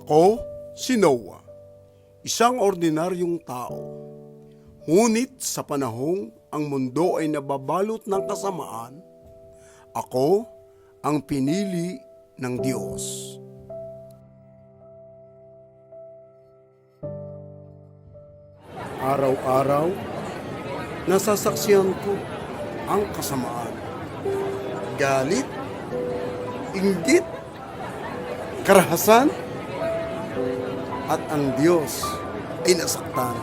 Ako, si Noah, isang ordinaryong tao. Ngunit sa panahong ang mundo ay nababalot ng kasamaan, ako ang pinili ng Diyos. Araw-araw, nasasaksihan ko ang kasamaan. Galit, inggit, karahasan, at ang Diyos ay nasaktan.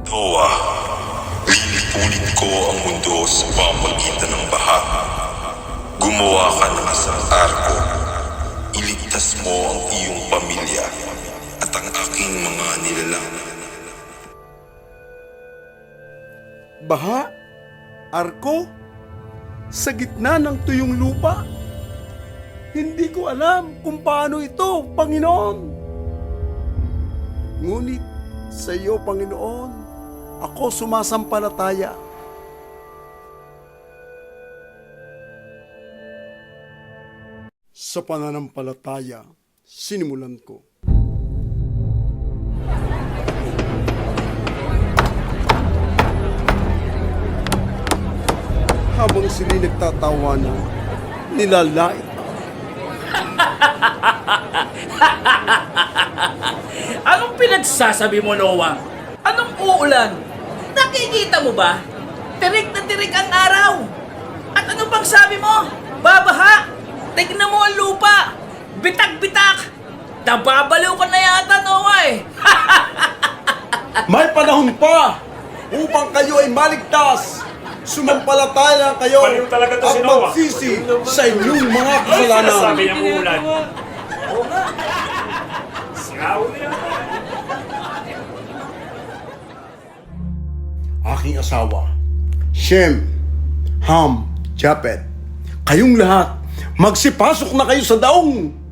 Noah, lilipunin ko ang mundo sa pamamagitan ng baha. Gumawa ka ng isang arko. Iligtas mo ang iyong pamilya at ang aking mga nilalang. Baha, arko, sa gitna ng tuyong lupa. Hindi ko alam kung paano ito, Panginoon. Ngunit sa iyo, Panginoon, ako sumasampalataya. Sa pananampalataya, sinimulan ko. Habang sila'y nagtatawanan, nilalait ako. Anong pinagsasabi mo, Noah? Anong uulan? Nakikita mo ba? Tirik na tirik ang araw. At ano pang sabi mo? Babaha! Tignan mo ang lupa! Bitak-bitak! Nababaliw ka na yata, Noah eh! May panahon pa upang kayo ay maligtas. Sumampalataya kayo Baliw talaga to at si Noah. magsisi sa inyong mga kasalanan. Sabi niyang ulan. Sigaw niya. Aking asawa, Shem, Ham, Japet, kayong lahat, magsipasok na kayo sa daong.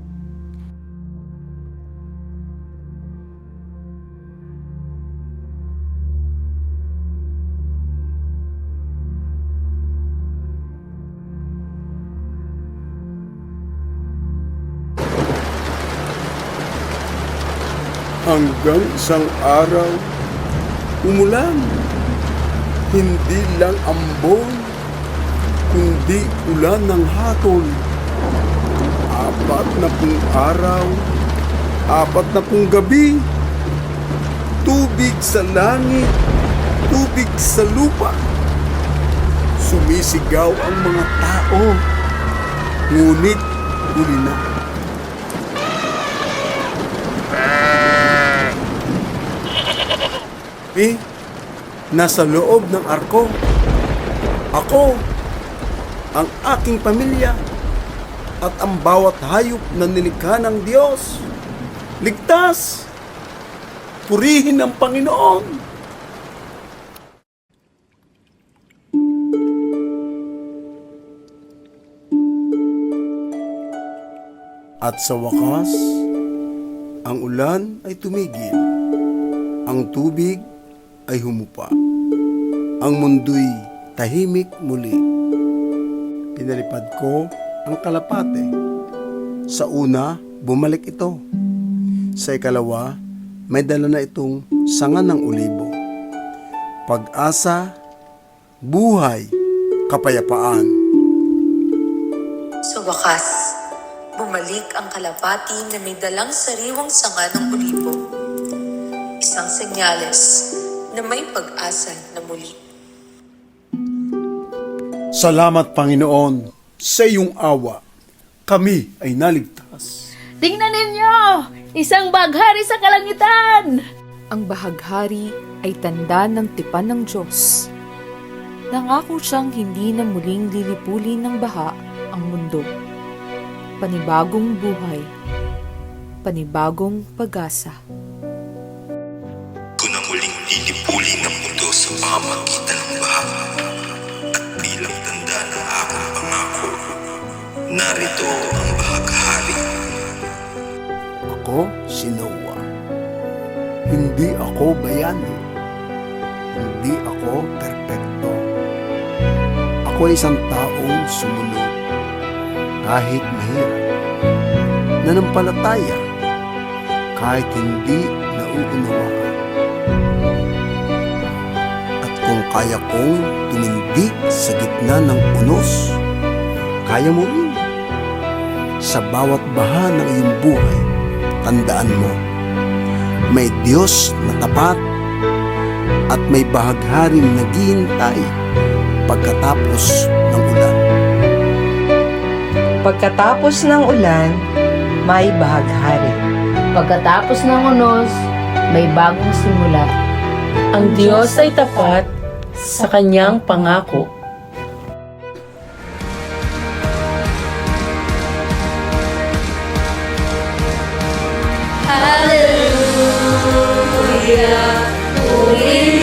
Hanggang isang araw, umulan. Hindi lang ambon, kundi ulan ng hatol. 40 araw, 40 gabi. Tubig sa langit, tubig sa lupa. Sumisigaw ang mga tao, ngunit huli na. Nasa loob ng arko. Ako, ang aking pamilya, at ang bawat hayop na nilikha ng Diyos. Ligtas! Purihin ang Panginoon! At sa wakas, ang ulan ay tumigil. Ang tubig ay humupa. Ang mundo'y tahimik muli. Pinalipad ko ang kalapate. Sa una, bumalik ito. Sa ikalawa, may dala na itong sanga ng olibo. Pag-asa, buhay, kapayapaan. Sa wakas, bumalik ang kalapati na may dalang sariwang sanga ng olibo. Isang senyales na may pag-asa na muli. Salamat, Panginoon, sa iyong awa. Kami ay naligtas. Tingnan ninyo! Isang baghari sa kalangitan! Ang bahaghari ay tanda ng tipan ng Diyos. Nangako siyang hindi na muling lilipulin ng baha ang mundo. Panibagong buhay, panibagong pag-asa. Ko na muling lilipulin ang mundo sa pamamagitan ng baha. At bilang tanda ng aking pangako, narito ang bahaghari. Ako, si Noah. Hindi ako bayani. Hindi ako perpekto. Ako ay isang taong sumunod kahit mahirap, nanampalataya kahit hindi nauunawaan. At kung kaya kong tumindig sa gitna ng unos, kaya mo rin. Sa bawat baha ng iyong buhay, tandaan mo, may Diyos na tapat at may bahagharing naghihintay pagkatapos ng ulan. Pagkatapos ng ulan, may bahaghari. Pagkatapos ng unos, may bagong simula. Ang Diyos ay tapat sa kanyang pangako. Hallelujah, purihin